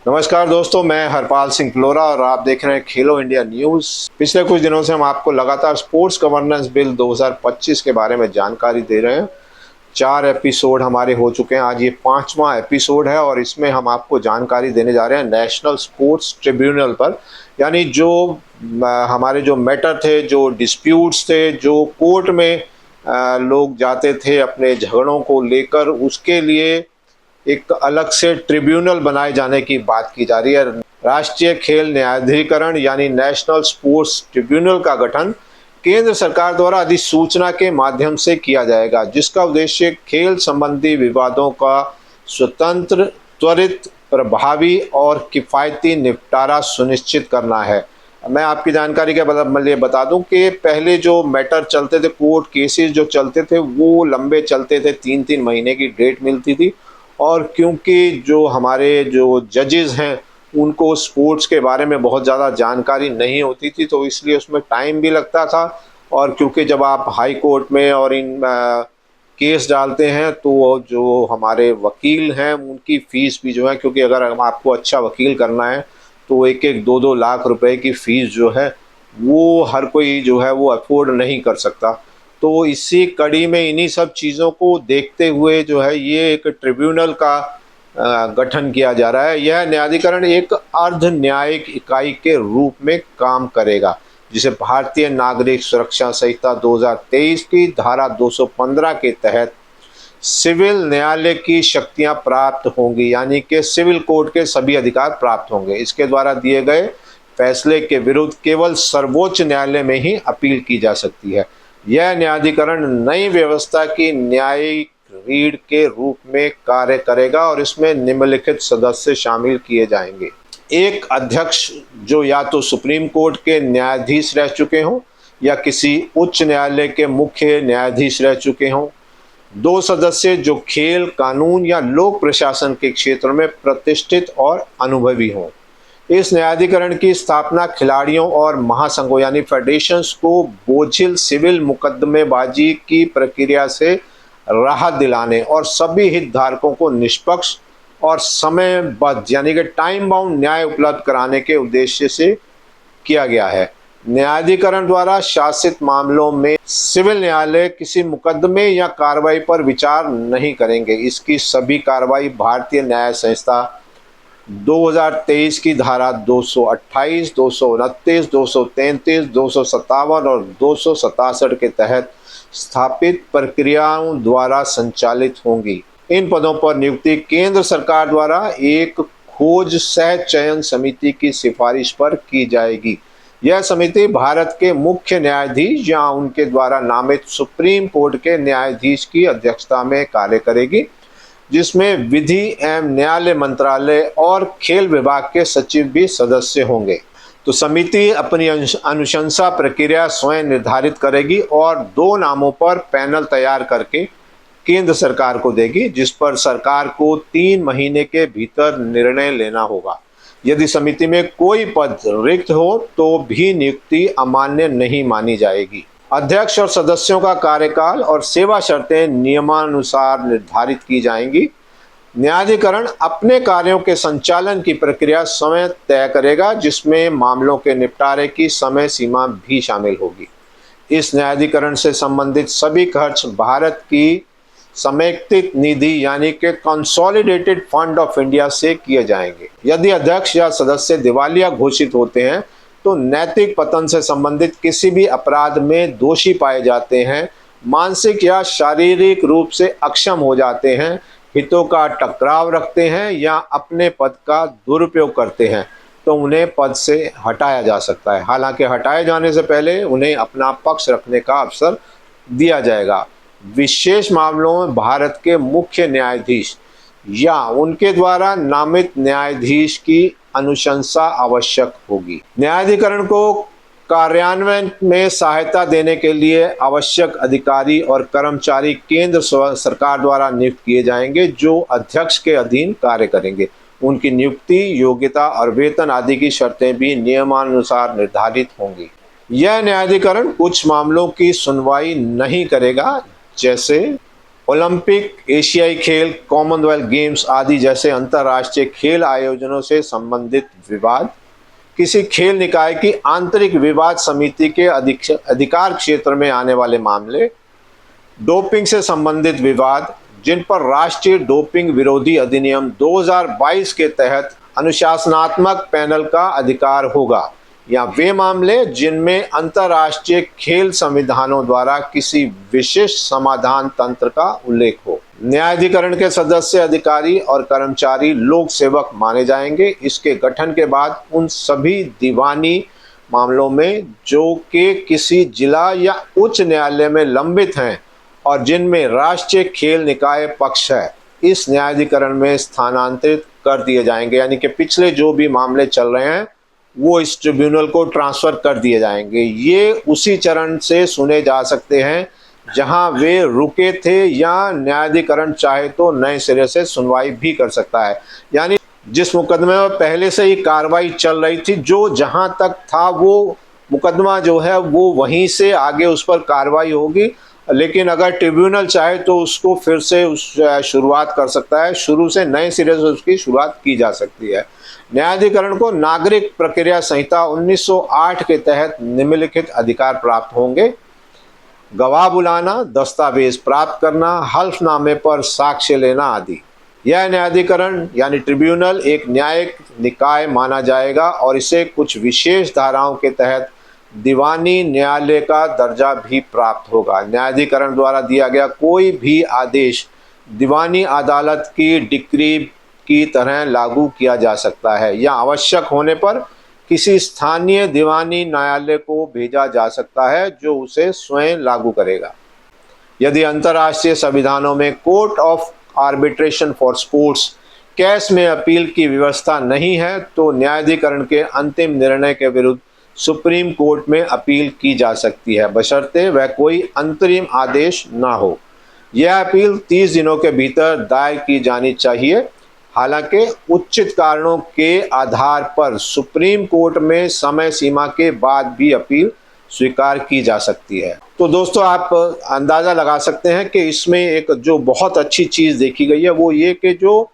नमस्कार दोस्तों, मैं हरपाल सिंह फ्लोरा और आप देख रहे हैं खेलो इंडिया न्यूज़। पिछले कुछ दिनों से हम आपको लगातार स्पोर्ट्स गवर्नेंस बिल 2025 के बारे में जानकारी दे रहे हैं। 4 एपिसोड हमारे हो चुके हैं, आज ये 5वां एपिसोड है और इसमें हम आपको जानकारी देने जा रहे हैं नेशनल स्पोर्ट्स ट्रिब्यूनल पर। यानी जो हमारे जो मैटर थे, जो डिस्प्यूट्स थे, जो कोर्ट में लोग जाते थे अपने झगड़ों को लेकर, उसके लिए एक अलग से ट्रिब्यूनल बनाए जाने की बात की जा रही है। राष्ट्रीय खेल न्यायाधिकरण यानी नेशनल स्पोर्ट्स ट्रिब्यूनल का गठन केंद्र सरकार द्वारा अधिसूचना के माध्यम से किया जाएगा, जिसका उद्देश्य खेल संबंधी विवादों का स्वतंत्र, त्वरित, प्रभावी और किफ़ायती निपटारा सुनिश्चित करना है। मैं आपकी जानकारी के लिए बता दूं कि पहले जो मैटर चलते थे, कोर्ट केसेस जो चलते थे, वो लंबे चलते थे, 3-3 महीने की डेट मिलती थी। और क्योंकि जो हमारे जो जजेस हैं उनको स्पोर्ट्स के बारे में बहुत ज़्यादा जानकारी नहीं होती थी, तो इसलिए उसमें टाइम भी लगता था। और क्योंकि जब आप हाई कोर्ट में और इन केस डालते हैं तो जो हमारे वकील हैं उनकी फ़ीस भी जो है, क्योंकि अगर आपको अच्छा वकील करना है तो 1-1, 2-2 लाख रुपए की फ़ीस जो है वो हर कोई जो है वो अफोर्ड नहीं कर सकता। तो इसी कड़ी में इन्हीं सब चीज़ों को देखते हुए जो है ये एक ट्रिब्यूनल का गठन किया जा रहा है। यह न्यायाधिकरण एक अर्ध न्यायिक इकाई के रूप में काम करेगा, जिसे भारतीय नागरिक सुरक्षा संहिता 2023 की धारा 215 के तहत सिविल न्यायालय की शक्तियां प्राप्त होंगी, यानी कि सिविल कोर्ट के सभी अधिकार प्राप्त होंगे। इसके द्वारा दिए गए फैसले के विरुद्ध केवल सर्वोच्च न्यायालय में ही अपील की जा सकती है। यह न्यायाधिकरण नई व्यवस्था की न्यायिक रीढ़ के रूप में कार्य करेगा और इसमें निम्नलिखित सदस्य शामिल किए जाएंगे। एक अध्यक्ष जो या तो सुप्रीम कोर्ट के न्यायाधीश रह चुके हों या किसी उच्च न्यायालय के मुख्य न्यायाधीश रह चुके हों। 2 सदस्य जो खेल, कानून या लोक प्रशासन के क्षेत्र में प्रतिष्ठित और अनुभवी हों। इस न्यायाधिकरण की स्थापना खिलाड़ियों और महासंघों यानी फेडरेशंस को बोझिल सिविल मुकदमेबाजी की प्रक्रिया से राहत दिलाने और सभी हितधारकों को निष्पक्ष और समयबद्ध यानी कि टाइम बाउंड न्याय उपलब्ध कराने के उद्देश्य से किया गया है। न्यायाधिकरण द्वारा शासित मामलों में सिविल न्यायालय किसी मुकदमे या कार्रवाई पर विचार नहीं करेंगे। इसकी सभी कार्रवाई भारतीय न्याय संहिता 2023 की धारा 228, 229, 233, 257 और 267 के तहत स्थापित प्रक्रियाओं द्वारा संचालित होंगी। इन पदों पर नियुक्ति केंद्र सरकार द्वारा एक खोज सह चयन समिति की सिफारिश पर की जाएगी। यह समिति भारत के मुख्य न्यायाधीश या उनके द्वारा नामित सुप्रीम कोर्ट के न्यायाधीश की अध्यक्षता में कार्य करेगी, जिसमें विधि एवं न्यायालय मंत्रालय और खेल विभाग के सचिव भी सदस्य होंगे। तो समिति अपनी अनुशंसा प्रक्रिया स्वयं निर्धारित करेगी और 2 नामों पर पैनल तैयार करके केंद्र सरकार को देगी, जिस पर सरकार को 3 महीने के भीतर निर्णय लेना होगा। यदि समिति में कोई पद रिक्त हो तो भी नियुक्ति अमान्य नहीं मानी जाएगी। अध्यक्ष और सदस्यों का कार्यकाल और सेवा शर्तें नियमानुसार निर्धारित की जाएंगी। न्यायाधिकरण अपने कार्यों के संचालन की प्रक्रिया स्वयं तय करेगा, जिसमें मामलों के निपटारे की समय सीमा भी शामिल होगी। इस न्यायाधिकरण से संबंधित सभी खर्च भारत की समेकित निधि यानी कि कंसोलिडेटेड फंड ऑफ इंडिया से किए जाएंगे। यदि अध्यक्ष या सदस्य दिवालिया घोषित होते हैं तो नैतिक पतन से संबंधित किसी भी अपराध में दोषी पाए जाते हैं, मानसिक या शारीरिक रूप से अक्षम हो जाते हैं, हितों का टकराव रखते हैं या अपने पद का दुरुपयोग करते हैं, तो उन्हें पद से हटाया जा सकता है। हालांकि हटाए जाने से पहले उन्हें अपना पक्ष रखने का अवसर दिया जाएगा। विशेष मामलों में भारत के मुख्य न्यायाधीश या उनके द्वारा नामित न्यायाधीश की अनुशंसा आवश्यक होगी। न्यायाधिकरण को कार्यान्वयन में सहायता देने के लिए आवश्यक अधिकारी और कर्मचारी केंद्र सरकार द्वारा नियुक्त किए जाएंगे, जो अध्यक्ष के अधीन कार्य करेंगे। उनकी नियुक्ति, योग्यता और वेतन आदि की शर्तें भी नियमानुसार निर्धारित होंगी। यह न्यायाधिकरण कुछ मामलों की सुनवाई नहीं करेगा, जैसे ओलंपिक, एशियाई खेल, कॉमनवेल्थ गेम्स आदि जैसे अंतर्राष्ट्रीय खेल आयोजनों से संबंधित विवाद, किसी खेल निकाय की आंतरिक विवाद समिति के अधिकार क्षेत्र में आने वाले मामले, डोपिंग से संबंधित विवाद जिन पर राष्ट्रीय डोपिंग विरोधी अधिनियम 2022 के तहत अनुशासनात्मक पैनल का अधिकार होगा, या वे मामले जिनमें अंतर्राष्ट्रीय खेल संविधानों द्वारा किसी विशिष्ट समाधान तंत्र का उल्लेख हो। न्यायाधिकरण के सदस्य, अधिकारी और कर्मचारी लोक सेवक माने जाएंगे। इसके गठन के बाद उन सभी दीवानी मामलों में जो कि किसी जिला या उच्च न्यायालय में लंबित हैं और जिनमें राष्ट्रीय खेल निकाय पक्ष है, इस न्यायाधिकरण में स्थानांतरित कर दिए जाएंगे। यानी कि पिछले जो भी मामले चल रहे हैं वो इस ट्रिब्यूनल को ट्रांसफर कर दिए जाएंगे। ये उसी चरण से सुने जा सकते हैं जहां वे रुके थे, या न्यायाधिकरण चाहे तो नए सिरे से सुनवाई भी कर सकता है। यानी जिस मुकदमे में पहले से ही कार्रवाई चल रही थी, जो जहां तक था वो मुकदमा जो है वो वहीं से आगे उस पर कार्रवाई होगी, लेकिन अगर ट्रिब्यूनल चाहे तो उसको फिर से शुरुआत कर सकता है, शुरू से नए सिरे से उसकी शुरुआत की जा सकती है। न्यायाधिकरण को नागरिक प्रक्रिया संहिता 1908 के तहत निम्नलिखित अधिकार प्राप्त होंगे: गवाह बुलाना, दस्तावेज प्राप्त करना, हल्फनामे पर साक्ष्य लेना आदि। यह न्यायाधिकरण यानी ट्रिब्यूनल एक न्यायिक निकाय माना जाएगा और इसे कुछ विशेष धाराओं के तहत दीवानी न्यायालय का दर्जा भी प्राप्त होगा। न्यायाधिकरण द्वारा दिया गया कोई भी आदेश दीवानी अदालत की डिक्री की तरह लागू किया जा सकता है, या आवश्यक होने पर किसी स्थानीय दीवानी न्यायालय को भेजा जा सकता है जो उसे स्वयं लागू करेगा। यदि अंतर्राष्ट्रीय संविधानों में court of arbitration for sports case में अपील की व्यवस्था नहीं है तो न्यायाधिकरण के अंतिम निर्णय के विरुद्ध सुप्रीम कोर्ट में अपील की जा सकती है, बशर्ते वह कोई अंतरिम आदेश ना हो। यह अपील 30 दिनों के भीतर दायर की जानी चाहिए। हालांकि उचित कारणों के आधार पर सुप्रीम कोर्ट में समय सीमा के बाद भी अपील स्वीकार की जा सकती है। तो दोस्तों, आप अंदाज़ा लगा सकते हैं कि इसमें एक जो बहुत अच्छी चीज़ देखी गई है वो ये कि जो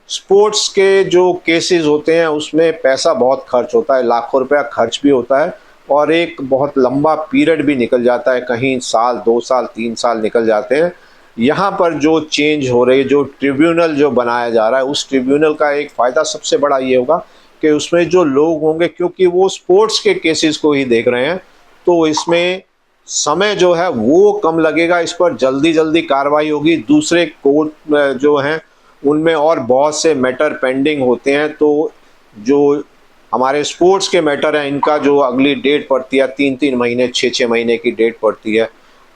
स्पोर्ट्स के जो केसेस होते हैं उसमें पैसा बहुत खर्च होता है, लाखों रुपया खर्च भी होता है और एक बहुत लंबा पीरियड भी निकल जाता है, कहीं साल, 2 साल, 3 साल निकल जाते हैं। यहाँ पर जो चेंज हो रही है, जो ट्रिब्यूनल जो बनाया जा रहा है, उस ट्रिब्यूनल का एक फ़ायदा सबसे बड़ा ये होगा कि उसमें जो लोग होंगे, क्योंकि वो स्पोर्ट्स के केसेस को ही देख रहे हैं, तो इसमें समय जो है वो कम लगेगा, इस पर जल्दी जल्दी कार्रवाई होगी। दूसरे कोर्ट जो हैं उनमें और बहुत से मैटर पेंडिंग होते हैं, तो जो हमारे स्पोर्ट्स के मैटर हैं इनका जो अगली डेट पड़ती है 3-3 महीने, 6-6 महीने की डेट पड़ती है,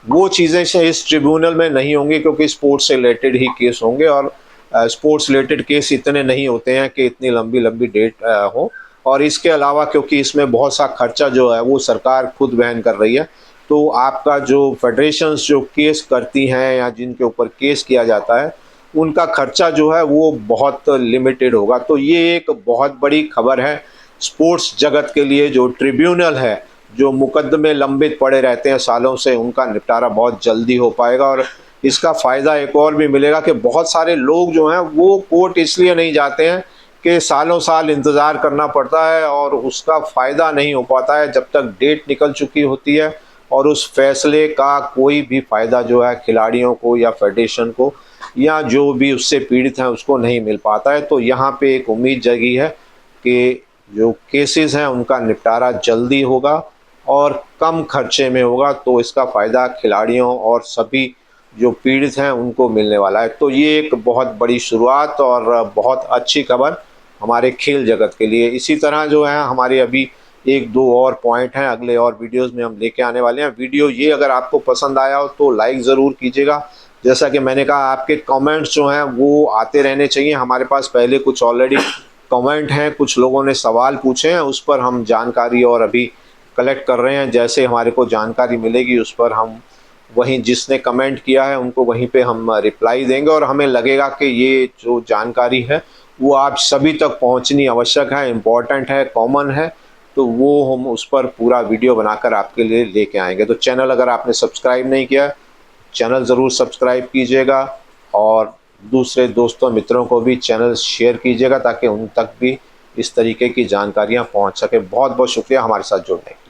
वो चीज़ें से इस ट्रिब्यूनल में नहीं होंगी, क्योंकि स्पोर्ट्स से रिलेटेड ही केस होंगे और स्पोर्ट्स रिलेटेड केस इतने नहीं होते हैं कि इतनी लंबी लंबी डेट हो। और इसके अलावा क्योंकि इसमें बहुत सा खर्चा जो है वो सरकार खुद वहन कर रही है, तो आपका जो फेडरेशंस जो केस करती हैं या जिनके ऊपर केस किया जाता है उनका खर्चा जो है वो बहुत लिमिटेड होगा। तो ये एक बहुत बड़ी खबर है स्पोर्ट्स जगत के लिए। जो ट्रिब्यूनल है, जो मुकदमे लंबित पड़े रहते हैं सालों से, उनका निपटारा बहुत जल्दी हो पाएगा। और इसका फ़ायदा एक और भी मिलेगा कि बहुत सारे लोग जो हैं वो कोर्ट इसलिए नहीं जाते हैं कि सालों साल इंतज़ार करना पड़ता है और उसका फ़ायदा नहीं हो पाता है जब तक डेट निकल चुकी होती है, और उस फैसले का कोई भी फ़ायदा जो है खिलाड़ियों को या फेडरेशन को या जो भी उससे पीड़ित हैं उसको नहीं मिल पाता है। तो यहाँ पे एक उम्मीद जगी है कि जो केसेस हैं उनका निपटारा जल्दी होगा और कम खर्चे में होगा, तो इसका फ़ायदा खिलाड़ियों और सभी जो पीड़ित हैं उनको मिलने वाला है। तो ये एक बहुत बड़ी शुरुआत और बहुत अच्छी खबर हमारे खेल जगत के लिए। इसी तरह जो है हमारे अभी 1-2 और पॉइंट हैं, अगले और वीडियोस में हम लेके आने वाले हैं। वीडियो ये अगर आपको पसंद आया हो तो लाइक ज़रूर कीजिएगा। जैसा कि मैंने कहा, आपके कमेंट्स जो हैं वो आते रहने चाहिए। हमारे पास पहले कुछ ऑलरेडी कमेंट हैं, कुछ लोगों ने सवाल पूछे हैं, उस पर हम जानकारी और अभी कलेक्ट कर रहे हैं। जैसे हमारे को जानकारी मिलेगी उस पर हम वहीं जिसने कमेंट किया है उनको वहीं पे हम रिप्लाई देंगे, और हमें लगेगा कि ये जो जानकारी है वो आप सभी तक पहुंचनी आवश्यक है, इम्पॉर्टेंट है, कॉमन है, तो वो हम उस पर पूरा वीडियो बनाकर आपके लिए लेके आएंगे। तो चैनल अगर आपने सब्सक्राइब नहीं किया, चैनल ज़रूर सब्सक्राइब कीजिएगा और दूसरे दोस्तों मित्रों को भी चैनल शेयर कीजिएगा ताकि उन तक भी इस तरीके की जानकारियाँ पहुँच सके। बहुत बहुत शुक्रिया हमारे साथ जुड़ने के लिए।